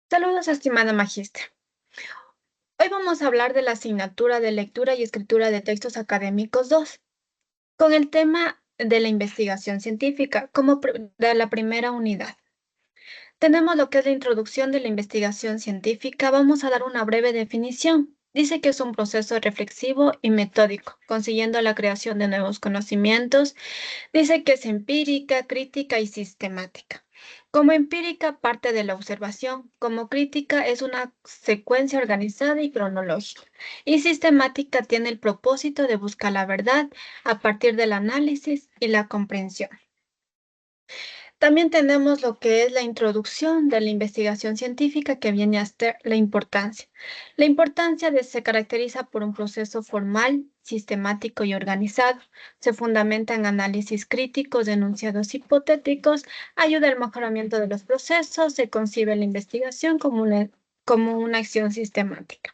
Saludos, estimada magíster. Hoy vamos a hablar de la asignatura de lectura y escritura de textos académicos 2, con el tema de la investigación científica como de la primera unidad. Tenemos lo que es la introducción de la investigación científica. Vamos a dar una breve definición. Dice que es un proceso reflexivo y metódico, consiguiendo la creación de nuevos conocimientos. Dice que es empírica, crítica y sistemática. Como empírica parte de la observación, como crítica es una secuencia organizada y cronológica, y sistemática tiene el propósito de buscar la verdad a partir del análisis y la comprensión. También tenemos lo que es la introducción de la investigación científica que viene a ser la importancia. La importancia se caracteriza por un proceso formal, sistemático y organizado. Se fundamenta en análisis críticos, enunciados hipotéticos, ayuda al mejoramiento de los procesos, se concibe la investigación como una acción sistemática.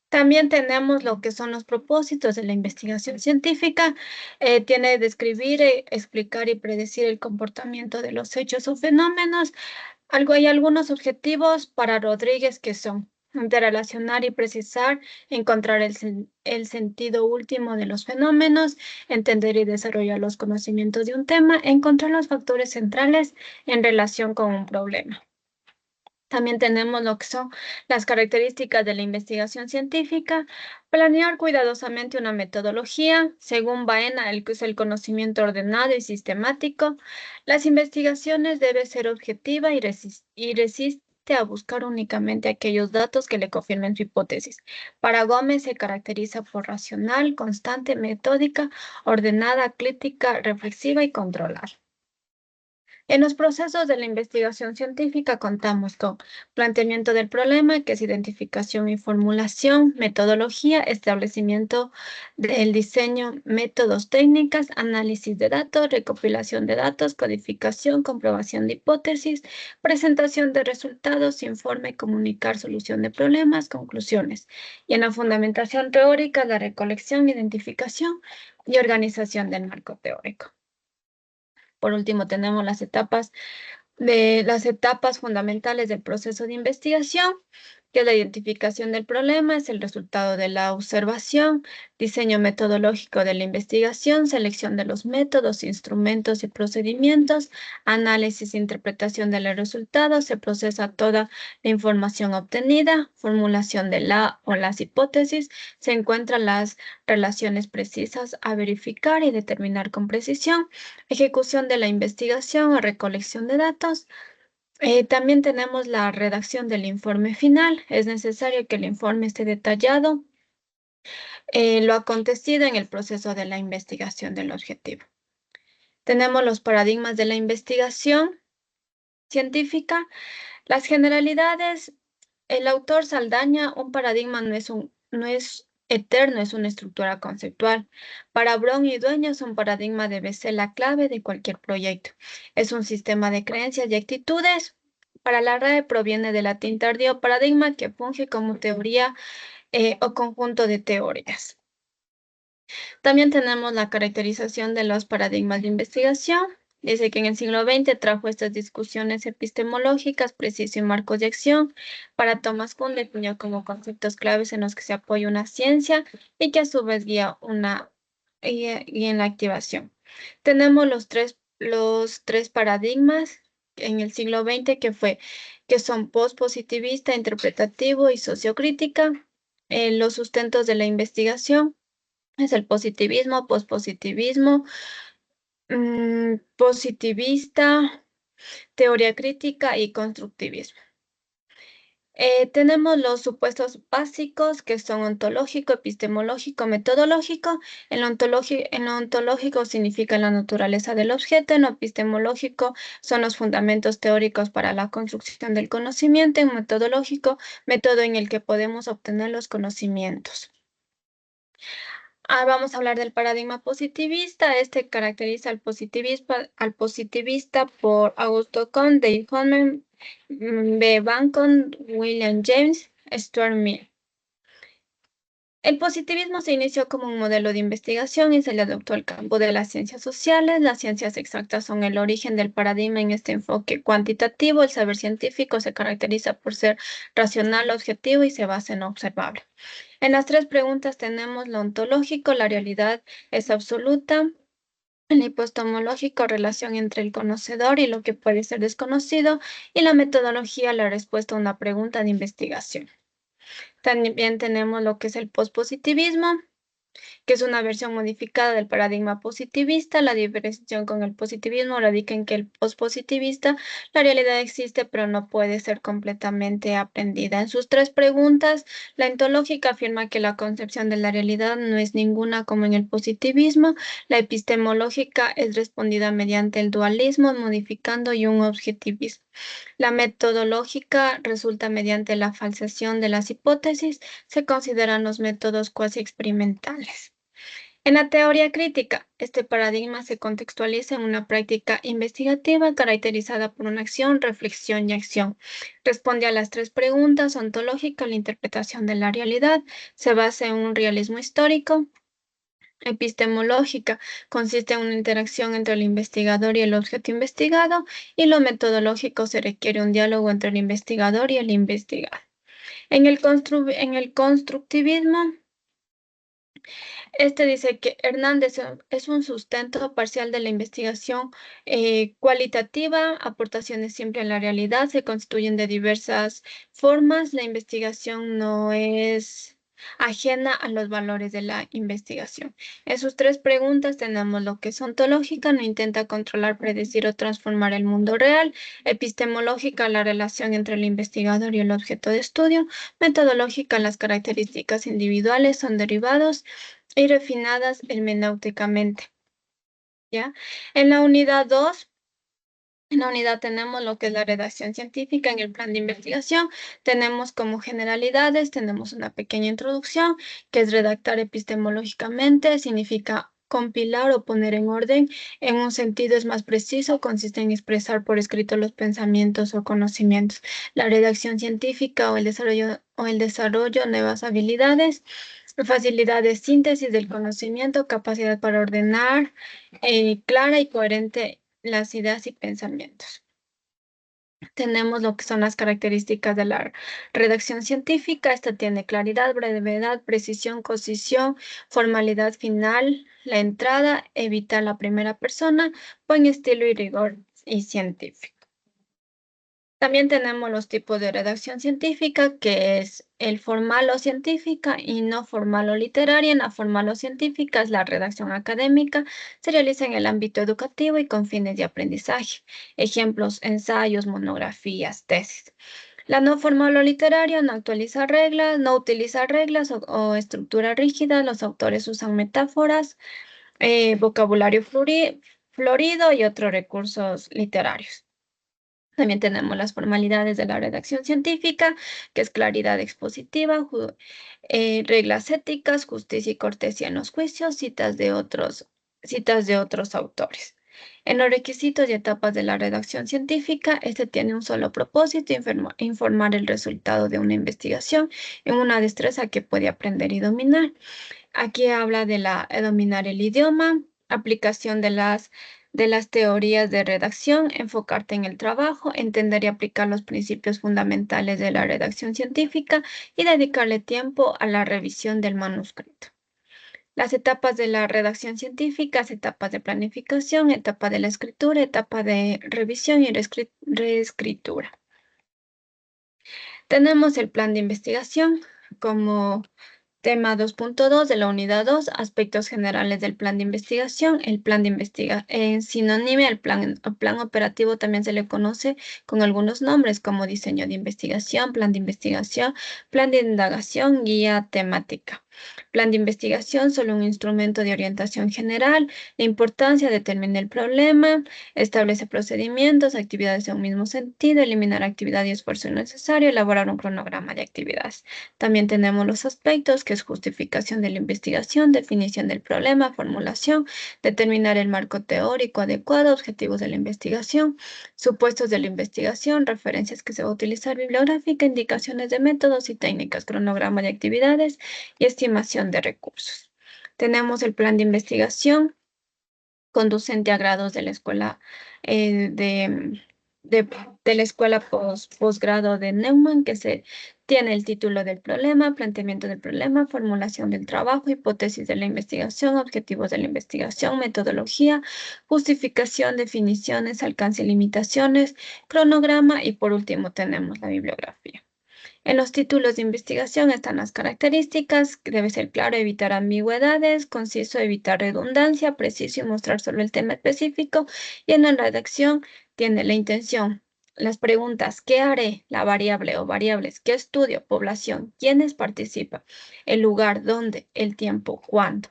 También tenemos lo que son los propósitos de la investigación científica. Tiene describir, explicar y predecir el comportamiento de los hechos o fenómenos. Hay algunos objetivos para Rodríguez que son interrelacionar y precisar, encontrar el sentido último de los fenómenos, entender y desarrollar los conocimientos de un tema, encontrar los factores centrales en relación con un problema. También tenemos lo que son las características de la investigación científica, planear cuidadosamente una metodología, según Baena, que es el conocimiento ordenado y sistemático. Las investigaciones deben ser objetivas y resiste a buscar únicamente aquellos datos que le confirmen su hipótesis. Para Gómez se caracteriza por racional, constante, metódica, ordenada, crítica, reflexiva y controlada. En los procesos de la investigación científica contamos con planteamiento del problema, que es identificación y formulación, metodología, establecimiento del diseño, métodos, técnicas, análisis de datos, recopilación de datos, codificación, comprobación de hipótesis, presentación de resultados, informe, comunicar solución de problemas, conclusiones. Y en la fundamentación teórica, la recolección, identificación y organización del marco teórico. Por último, tenemos las etapas fundamentales del proceso de investigación, que es la identificación del problema, es el resultado de la observación, diseño metodológico de la investigación, selección de los métodos, instrumentos y procedimientos, análisis e interpretación de los resultados, se procesa toda la información obtenida, formulación de la o las hipótesis, se encuentran las relaciones precisas a verificar y determinar con precisión, ejecución de la investigación o recolección de datos. También tenemos la redacción del informe final. Es necesario que el informe esté detallado lo acontecido en el proceso de la investigación del objetivo. Tenemos los paradigmas de la investigación científica. Las generalidades, el autor Saldaña, un paradigma no es eterno, es una estructura conceptual. Para Brown y Dueñas, un paradigma debe ser la clave de cualquier proyecto. Es un sistema de creencias y actitudes. Para la RAE proviene del latín tardío paradigma, que funge como teoría o conjunto de teorías. También tenemos la caracterización de los paradigmas de investigación. Dice que en el siglo XX trajo estas discusiones epistemológicas, preciso y marcos de acción. Para Thomas Kuhn definió como conceptos claves en los que se apoya una ciencia y que a su vez guía en la activación. Tenemos los tres paradigmas en el siglo XX que son postpositivista, interpretativo y sociocrítica. Los sustentos de la investigación es el positivismo, pospositivismo, positivista, teoría crítica y constructivismo. Tenemos los supuestos básicos que son ontológico, epistemológico, metodológico. En lo ontológico significa la naturaleza del objeto, en lo epistemológico son los fundamentos teóricos para la construcción del conocimiento, en metodológico, método en el que podemos obtener los conocimientos. Vamos a hablar del paradigma positivista. Este caracteriza al positivista por Augusto Comte, Dave Hoffman, B. Bacon, William James, Stuart Mill. El positivismo se inició como un modelo de investigación y se le adoptó al campo de las ciencias sociales. Las ciencias exactas son el origen del paradigma en este enfoque cuantitativo. El saber científico se caracteriza por ser racional, objetivo y se basa en lo observable. En las tres preguntas tenemos lo ontológico, la realidad es absoluta. El epistemológico, relación entre el conocedor y lo que puede ser desconocido. Y la metodología, la respuesta a una pregunta de investigación. También tenemos lo que es el pospositivismo, que es una versión modificada del paradigma positivista. La diferenciación con el positivismo radica en que el pospositivista, la realidad existe, pero no puede ser completamente aprendida. En sus tres preguntas, la ontológica afirma que la concepción de la realidad no es ninguna como en el positivismo. La epistemológica es respondida mediante el dualismo, modificando y un objetivismo. La metodológica resulta mediante la falsación de las hipótesis. Se consideran los métodos cuasi experimentales. En la teoría crítica, este paradigma se contextualiza en una práctica investigativa caracterizada por una acción, reflexión y acción. Responde a las tres preguntas: ontológica, la interpretación de la realidad, se basa en un realismo histórico. Epistemológica consiste en una interacción entre el investigador y el objeto investigado, y lo metodológico se requiere un diálogo entre el investigador y el investigado. En el constructivismo, este dice que Hernández es un sustento parcial de la investigación cualitativa. Aportaciones siempre en la realidad se constituyen de diversas formas. La investigación no es ajena a los valores de la investigación. En sus tres preguntas tenemos lo que es ontológica, no intenta controlar, predecir o transformar el mundo real. Epistemológica, la relación entre el investigador y el objeto de estudio. Metodológica, las características individuales son derivados y refinadas hermenéuticamente, ¿ya? En la unidad 2, en la unidad tenemos lo que es la redacción científica. En el plan de investigación tenemos como generalidades, tenemos una pequeña introducción, que es redactar epistemológicamente, significa compilar o poner en orden. En un sentido es más preciso, consiste en expresar por escrito los pensamientos o conocimientos. La redacción científica o el desarrollo de nuevas habilidades, facilidad de síntesis del conocimiento, capacidad para ordenar clara y coherente las ideas y pensamientos. Tenemos lo que son las características de la redacción científica. Esta tiene claridad, brevedad, precisión, concisión, formalidad final, la entrada, evita la primera persona, buen estilo y rigor y científico. También tenemos los tipos de redacción científica, que es el formal o científica y no formal o literaria. En la formal o científica es la redacción académica, se realiza en el ámbito educativo y con fines de aprendizaje. Ejemplos: ensayos, monografías, tesis. La no formal o literaria no actualiza reglas, no utiliza reglas o estructura rígida. Los autores usan metáforas, vocabulario florido y otros recursos literarios. También tenemos las formalidades de la redacción científica, que es claridad expositiva, reglas éticas, justicia y cortesía en los juicios, citas de otros autores. En los requisitos y etapas de la redacción científica, este tiene un solo propósito: informar el resultado de una investigación en una destreza que puede aprender y dominar. Aquí habla de dominar el idioma, aplicación de las teorías de redacción, enfocarte en el trabajo, entender y aplicar los principios fundamentales de la redacción científica y dedicarle tiempo a la revisión del manuscrito. Las etapas de la redacción científica: etapas de planificación, etapa de la escritura, etapa de revisión y reescritura. Tenemos el plan de investigación como tema 2.2 de la unidad 2, aspectos generales del plan de investigación. El plan de investigación, en sinónimo al plan operativo, también se le conoce con algunos nombres como diseño de investigación, plan de indagación, guía temática. Plan de investigación, solo un instrumento de orientación general. La importancia: determina el problema, establece procedimientos, actividades en un mismo sentido, eliminar actividad y esfuerzo innecesario, elaborar un cronograma de actividades. También tenemos los aspectos, que es justificación de la investigación, definición del problema, formulación, determinar el marco teórico adecuado, objetivos de la investigación, supuestos de la investigación, referencias que se va a utilizar, bibliográfica, indicaciones de métodos y técnicas, cronograma de actividades y estimación de recursos. Tenemos el plan de investigación conducente a grados de la escuela de la escuela posgrado de Neumann, que se tiene el título del problema, planteamiento del problema, formulación del trabajo, hipótesis de la investigación, objetivos de la investigación, metodología, justificación, definiciones, alcance y limitaciones, cronograma y por último tenemos la bibliografía. En los títulos de investigación están las características, que debe ser claro, evitar ambigüedades, conciso, evitar redundancia, preciso y mostrar solo el tema específico. Y en la redacción tiene la intención, las preguntas, ¿qué haré? La variable o variables, ¿qué estudio? Población, ¿quiénes participan? El lugar, ¿dónde? El tiempo, ¿cuándo?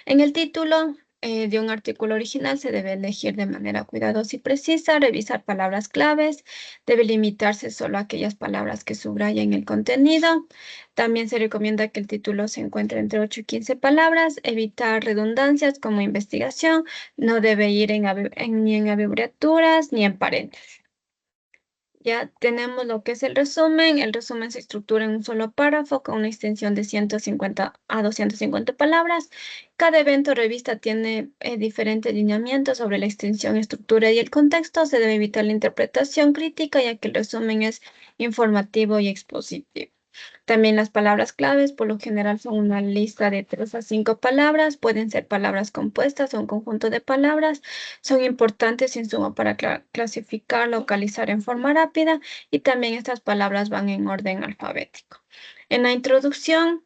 En el título de un artículo original se debe elegir de manera cuidadosa y precisa, revisar palabras claves, debe limitarse solo a aquellas palabras que subrayan el contenido. También se recomienda que el título se encuentre entre 8 y 15 palabras, evitar redundancias como investigación, no debe ir ni en abreviaturas ni en paréntesis. Ya tenemos lo que es el resumen. El resumen se estructura en un solo párrafo con una extensión de 150 a 250 palabras. Cada evento o revista tiene diferentes lineamientos sobre la extensión, estructura y el contexto. Se debe evitar la interpretación crítica, ya que el resumen es informativo y expositivo. También las palabras claves, por lo general, son una lista de 3 a 5 palabras. Pueden ser palabras compuestas o un conjunto de palabras. Son importantes insumo para clasificar, localizar en forma rápida y también estas palabras van en orden alfabético. En la introducción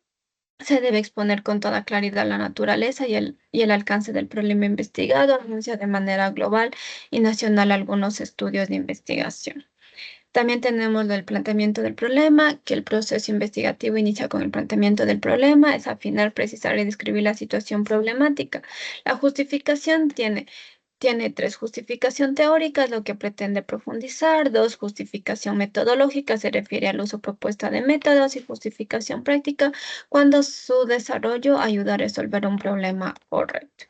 se debe exponer con toda claridad la naturaleza y el alcance del problema investigado, anuncia de manera global y nacional algunos estudios de investigación. También tenemos el planteamiento del problema, que el proceso investigativo inicia con el planteamiento del problema, es afinar, precisar y describir la situación problemática. La justificación tiene 3, justificación teórica, es lo que pretende profundizar, 2, justificación metodológica, se refiere al uso propuesta de métodos, y justificación práctica, cuando su desarrollo ayuda a resolver un problema correcto.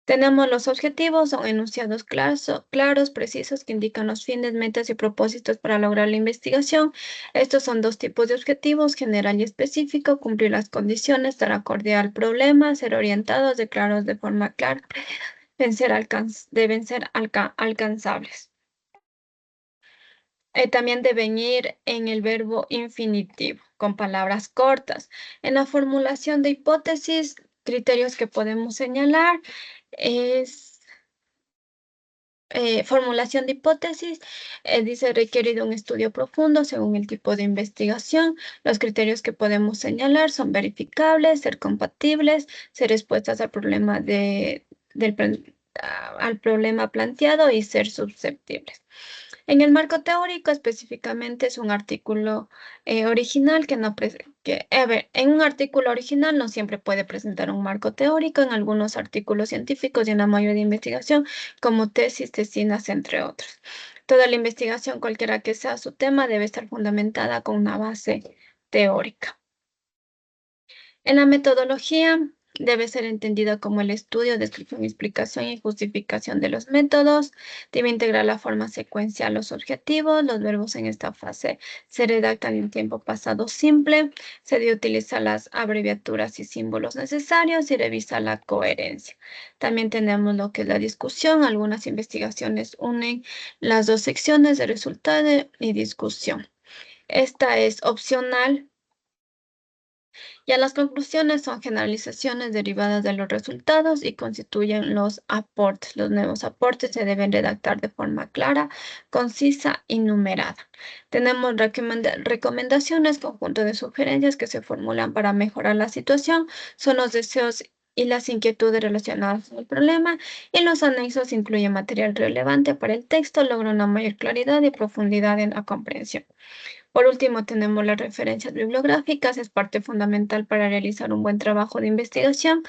Tenemos los objetivos, son enunciados claros, precisos, que indican los fines, metas y propósitos para lograr la investigación. Estos son 2 tipos de objetivos, general y específico, cumplir las condiciones, dar acorde al problema, ser orientados, declarados de forma clara, deben ser alcanzables. También deben ir en el verbo infinitivo, con palabras cortas. En la formulación de hipótesis, criterios que podemos señalar es formulación de hipótesis, dice requiere de un estudio profundo según el tipo de investigación. Los criterios que podemos señalar son verificables, ser compatibles, ser expuestas al problema al problema planteado y ser susceptibles. En el marco teórico específicamente es un artículo original en un artículo original no siempre puede presentar un marco teórico. En algunos artículos científicos y en la mayoría de investigación, como tesis, tesinas, entre otros. Toda la investigación, cualquiera que sea su tema, debe estar fundamentada con una base teórica. En la metodología debe ser entendida como el estudio, descripción, explicación y justificación de los métodos. Debe integrar la forma secuencial, los objetivos. Los verbos en esta fase se redactan en tiempo pasado simple. Se debe utilizar las abreviaturas y símbolos necesarios y revisa la coherencia. También tenemos lo que es la discusión. Algunas investigaciones unen las 2 secciones de resultado y discusión. Esta es opcional. Ya las conclusiones son generalizaciones derivadas de los resultados y constituyen los aportes. Los nuevos aportes se deben redactar de forma clara, concisa y numerada. Tenemos recomendaciones, conjunto de sugerencias que se formulan para mejorar la situación. Son los deseos y las inquietudes relacionadas con el problema, y los anexos incluyen material relevante para el texto, logra una mayor claridad y profundidad en la comprensión. Por último, tenemos las referencias bibliográficas, es parte fundamental para realizar un buen trabajo de investigación,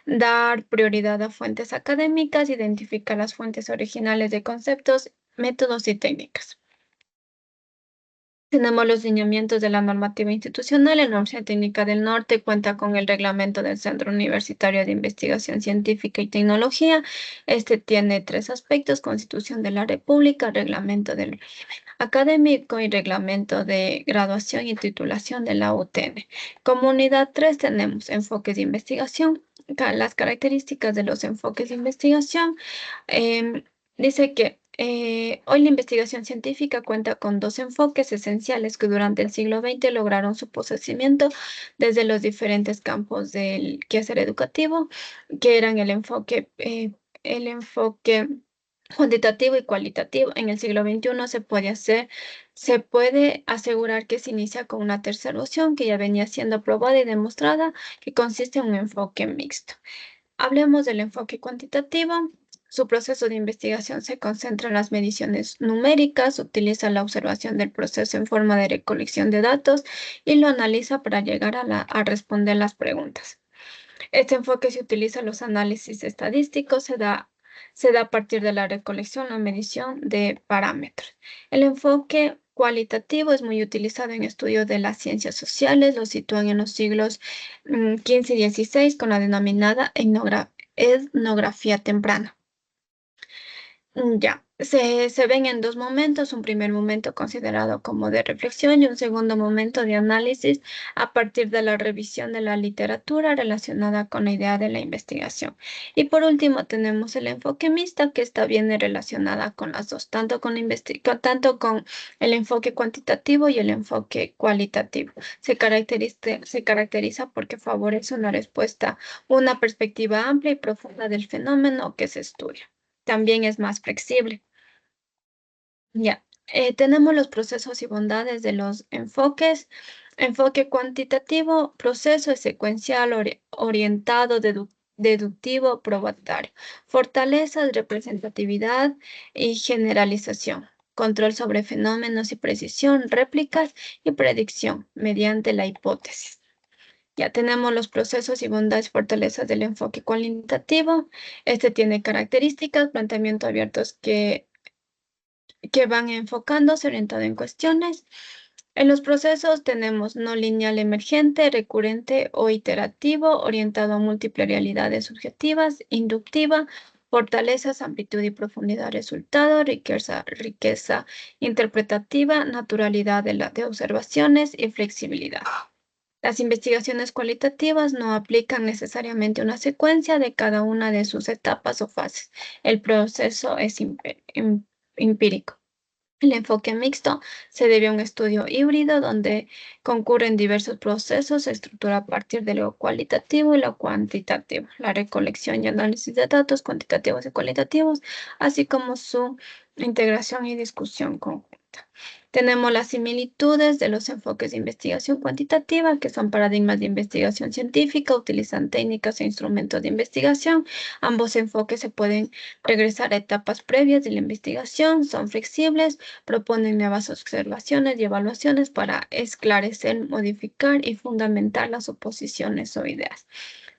dar prioridad a fuentes académicas, identificar las fuentes originales de conceptos, métodos y técnicas. Tenemos los lineamientos de la normativa institucional. La Universidad Técnica del Norte cuenta con el reglamento del Centro Universitario de Investigación Científica y Tecnología. Este tiene tres aspectos: Constitución de la República, reglamento del académico y reglamento de graduación y titulación de la UTN. Como unidad 3 tenemos enfoques de investigación. Las características de los enfoques de investigación. Dice que hoy la investigación científica cuenta con dos enfoques esenciales que durante el siglo XX lograron su posicionamiento desde los diferentes campos del quehacer educativo, que eran el enfoque cuantitativo y cualitativo. En el siglo XXI se puede asegurar que se inicia con una tercera opción que ya venía siendo aprobada y demostrada, que consiste en un enfoque mixto. Hablemos del enfoque cuantitativo. Su proceso de investigación se concentra en las mediciones numéricas, utiliza la observación del proceso en forma de recolección de datos y lo analiza para llegar a responder las preguntas. Este enfoque se utiliza en los análisis estadísticos, se da a partir de la recolección, la medición de parámetros. El enfoque cualitativo es muy utilizado en estudios de las ciencias sociales, lo sitúan en los siglos XV y XVI con la denominada etnografía temprana. Ya, se ven en dos momentos: un primer momento considerado como de reflexión y un segundo momento de análisis a partir de la revisión de la literatura relacionada con la idea de la investigación. Y por último tenemos el enfoque mixto, que está bien relacionada con las dos, tanto con el enfoque cuantitativo y el enfoque cualitativo. Se caracteriza porque favorece una perspectiva amplia y profunda del fenómeno que se estudia. También es más flexible. Ya, tenemos los procesos y bondades de los enfoques. Enfoque cuantitativo: proceso es secuencial, orientado, deductivo, probatorio. Fortalezas: representatividad y generalización. Control sobre fenómenos y precisión, réplicas y predicción mediante la hipótesis. Ya tenemos los procesos y bondades, fortalezas del enfoque cualitativo. Este tiene características: planteamiento abiertos que van enfocándose, orientado en cuestiones. En los procesos tenemos no lineal, emergente, recurrente o iterativo, orientado a múltiples realidades subjetivas, inductiva. Fortalezas: amplitud y profundidad, resultado, riqueza interpretativa, naturalidad de observaciones y flexibilidad. Las investigaciones cualitativas no aplican necesariamente una secuencia de cada una de sus etapas o fases. El proceso es empírico. El enfoque mixto se debe a un estudio híbrido donde concurren diversos procesos. Se estructura a partir de lo cualitativo y lo cuantitativo, la recolección y análisis de datos cuantitativos y cualitativos, así como su integración y discusión conjunta. Tenemos las similitudes de los enfoques de investigación cuantitativa, que son paradigmas de investigación científica, utilizan técnicas e instrumentos de investigación. Ambos enfoques se pueden regresar a etapas previas de la investigación, son flexibles, proponen nuevas observaciones y evaluaciones para esclarecer, modificar y fundamentar las suposiciones o ideas.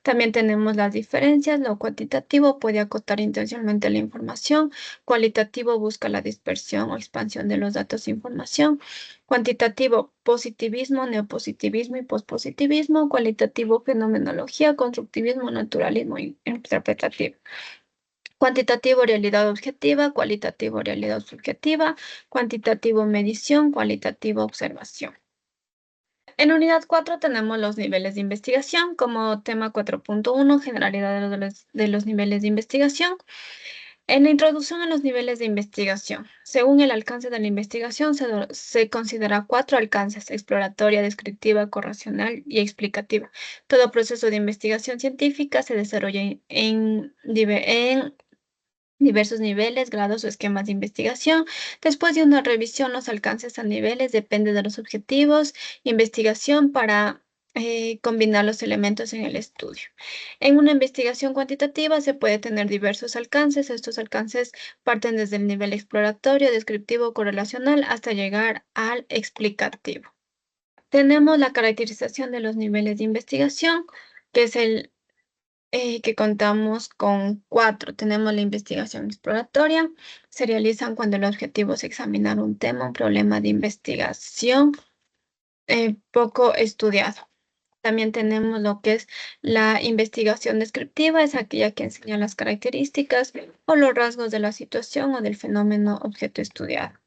También tenemos las diferencias. Lo cuantitativo puede acotar intencionalmente la información. Cualitativo busca la dispersión o expansión de los datos e información. Cuantitativo: positivismo, neopositivismo y pospositivismo. Cualitativo: fenomenología, constructivismo, naturalismo interpretativo. Cuantitativo: realidad objetiva. Cualitativo: realidad subjetiva. Cuantitativo: medición. Cualitativo: observación. En unidad 4 tenemos los niveles de investigación. Como tema 4.1, generalidad de los niveles de investigación. En la introducción a los niveles de investigación, según el alcance de la investigación, se considera 4 alcances: exploratoria, descriptiva, correlacional y explicativa. Todo proceso de investigación científica se desarrolla en diversos niveles, grados o esquemas de investigación. Después de una revisión, los alcances a niveles dependen de los objetivos, investigación para combinar los elementos en el estudio. En una investigación cuantitativa se puede tener diversos alcances. Estos alcances parten desde el nivel exploratorio, descriptivo, correlacional, hasta llegar al explicativo. Tenemos la caracterización de los niveles de investigación, que es que contamos con 4. Tenemos la investigación exploratoria. Se realizan cuando el objetivo es examinar un tema, un problema de investigación poco estudiado. También tenemos lo que es la investigación descriptiva, es aquella que enseña las características o los rasgos de la situación o del fenómeno objeto estudiado.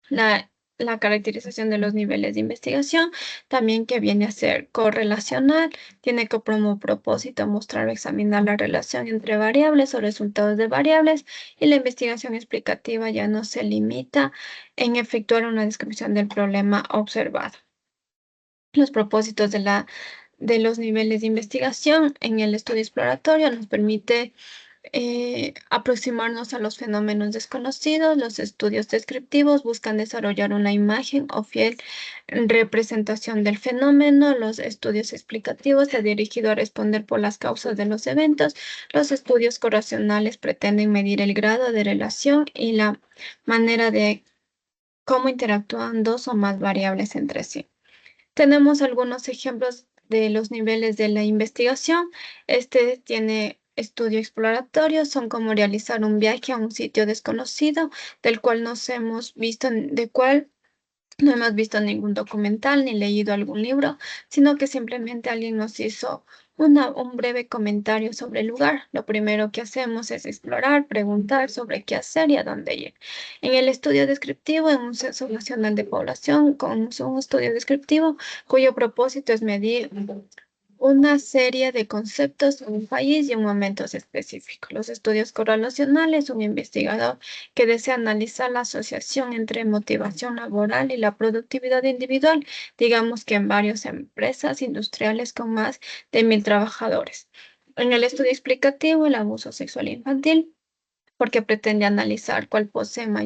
La caracterización de los niveles de investigación, también que viene a ser correlacional, tiene como propósito mostrar o examinar la relación entre variables o resultados de variables, y la investigación explicativa ya no se limita en efectuar una descripción del problema observado. Los propósitos de los niveles de investigación en el estudio exploratorio nos permite aproximarnos a los fenómenos desconocidos. Los estudios descriptivos buscan desarrollar una imagen o fiel representación del fenómeno. Los estudios explicativos se han dirigido a responder por las causas de los eventos. Los estudios correlacionales pretenden medir el grado de relación y la manera de cómo interactúan dos o más variables entre sí. Tenemos algunos ejemplos de los niveles de la investigación. Este tiene estudio exploratorio, son como realizar un viaje a un sitio desconocido, del cual no hemos visto ningún documental ni leído algún libro, sino que simplemente alguien nos hizo un breve comentario sobre el lugar. Lo primero que hacemos es explorar, preguntar sobre qué hacer y a dónde ir. En el estudio descriptivo, en un censo nacional de población, con un estudio descriptivo cuyo propósito es medir una serie de conceptos en un país y en momentos específicos. Los estudios correlacionales, un investigador que desea analizar la asociación entre motivación laboral y la productividad individual, digamos que en varias empresas industriales con más de 1,000 trabajadores. En el estudio explicativo, el abuso sexual infantil, porque pretende analizar cuál posee mayor